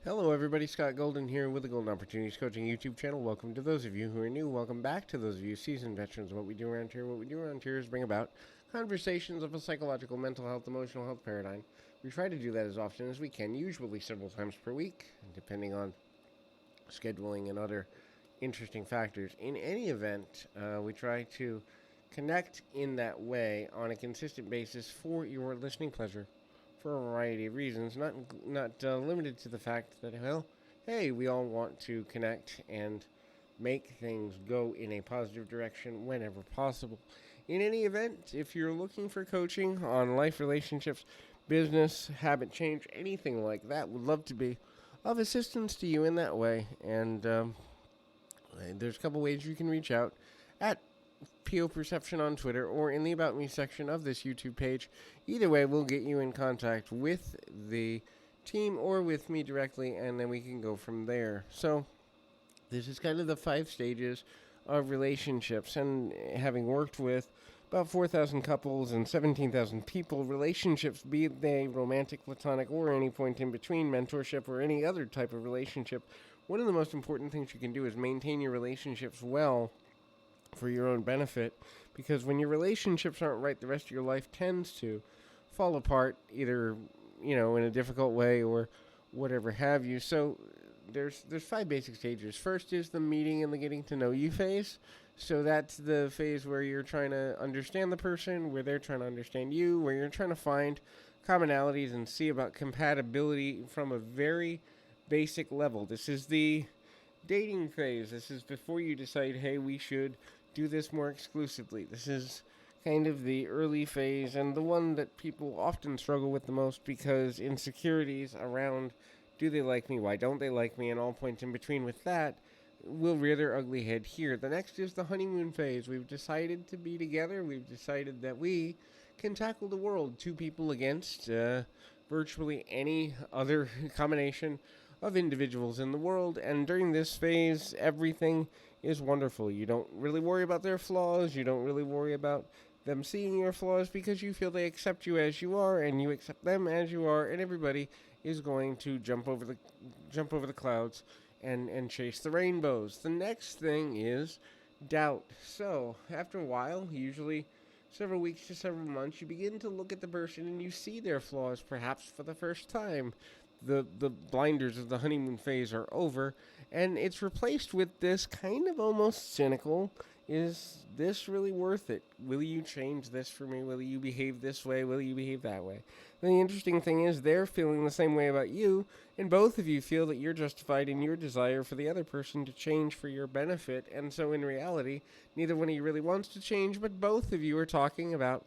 Hello, everybody. Scott Golden here with the Golden Opportunities Coaching YouTube channel. Welcome to those of you who are new. Welcome back to those of you seasoned veterans. What we do around here is bring about conversations of a psychological, mental health, emotional health paradigm. We try to do that as often as we can, usually several times per week, depending on scheduling and other interesting factors. In any event, we try to connect in that way on a consistent basis for your listening pleasure for a variety of reasons, not limited to the fact that, well, hey, we all want to connect and make things go in a positive direction whenever possible. In any event, if you're looking for coaching on life, relationships, business, habit change, anything like that, would love to be of assistance to you in that way. And there's a couple ways you can reach out at PO Perception on Twitter or in the About Me section of this YouTube page. Either way, we'll get you in contact with the team or with me directly, and then we can go from there. So, this is kind of the 5 stages of relationships, and having worked with about 4,000 couples and 17,000 people, relationships, be they romantic, platonic, or any point in between, mentorship, or any other type of relationship, one of the most important things you can do is maintain your relationships well for your own benefit, because when your relationships aren't right, the rest of your life tends to fall apart, either in a difficult way or whatever have you. So there's 5 basic stages. First is the meeting and the getting to know you phase. So that's the phase where you're trying to understand the person, where they're trying to understand you, where you're trying to find commonalities and see about compatibility from a very basic level. This is the dating phase. This is before you decide, hey, we should do this more exclusively. This is kind of the early phase and the one that people often struggle with the most, because insecurities around, do they like me, why don't they like me, and all points in between with that will rear their ugly head here. The next is the honeymoon phase. We've decided to be together. We've decided that we can tackle the world, 2 people against virtually any other combination of individuals in the world. And during this phase, everything is wonderful. You don't really worry about their flaws. You don't really worry about them seeing your flaws, because you feel they accept you as you are and you accept them as you are, and everybody is going to jump over the clouds and chase the rainbows. The next thing is doubt. So, after a while, usually several weeks to several months, you begin to look at the person and you see their flaws perhaps for the first time. The blinders of the honeymoon phase are over, and it's replaced with this kind of almost cynical, is this really worth it? Will you change this for me? Will you behave this way? Will you behave that way? And the interesting thing is they're feeling the same way about you, and both of you feel that you're justified in your desire for the other person to change for your benefit. And so in reality, neither one of you really wants to change, but both of you are talking about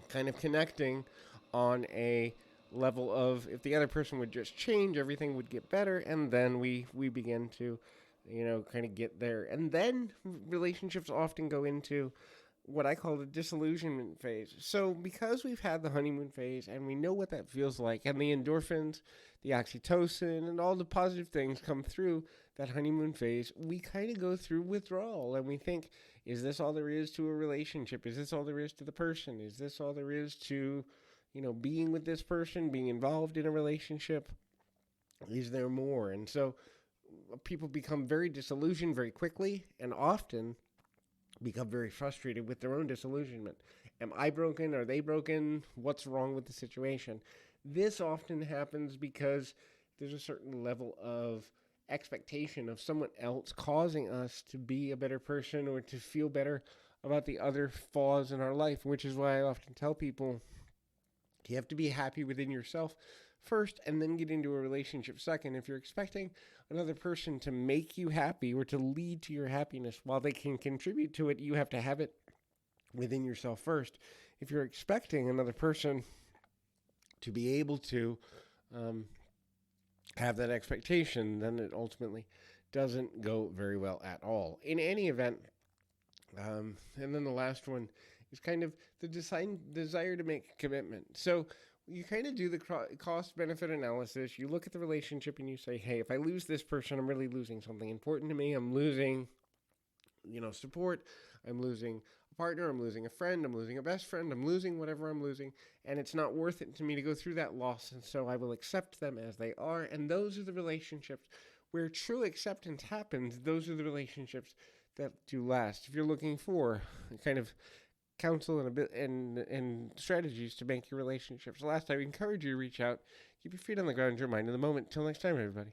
kind of connecting on a level of, if the other person would just change, everything would get better, and then we begin to kind of get there. And then relationships often go into what I call the disillusionment phase. So because we've had the honeymoon phase and we know what that feels like, and the endorphins, the oxytocin, and all the positive things come through that honeymoon phase, we kind of go through withdrawal, and we think, is this all there is to a relationship? Is this all there is to the person? Is this all there is to being with this person, being involved in a relationship? Is there more? And so people become very disillusioned very quickly, and often become very frustrated with their own disillusionment. Am I broken? Are they broken? What's wrong with the situation? This often happens because there's a certain level of expectation of someone else causing us to be a better person or to feel better about the other flaws in our life, which is why I often tell people, you have to be happy within yourself first and then get into a relationship second. If you're expecting another person to make you happy or to lead to your happiness, while they can contribute to it, you have to have it within yourself first. If you're expecting another person to be able to have that expectation, then it ultimately doesn't go very well at all. In any event, and then the last one is kind of the desire to make a commitment. So you kind of do the cost-benefit analysis. You look at the relationship and you say, hey, if I lose this person, I'm really losing something important to me. I'm losing support. I'm losing a partner. I'm losing a friend. I'm losing a best friend. I'm losing whatever I'm losing. And it's not worth it to me to go through that loss. And so I will accept them as they are. And those are the relationships where true acceptance happens. Those are the relationships that do last. If you're looking for kind of counsel and a bit and strategies to make your relationships last, I encourage you to reach out. Keep your feet on the ground, your mind in the moment. Till next time, everybody.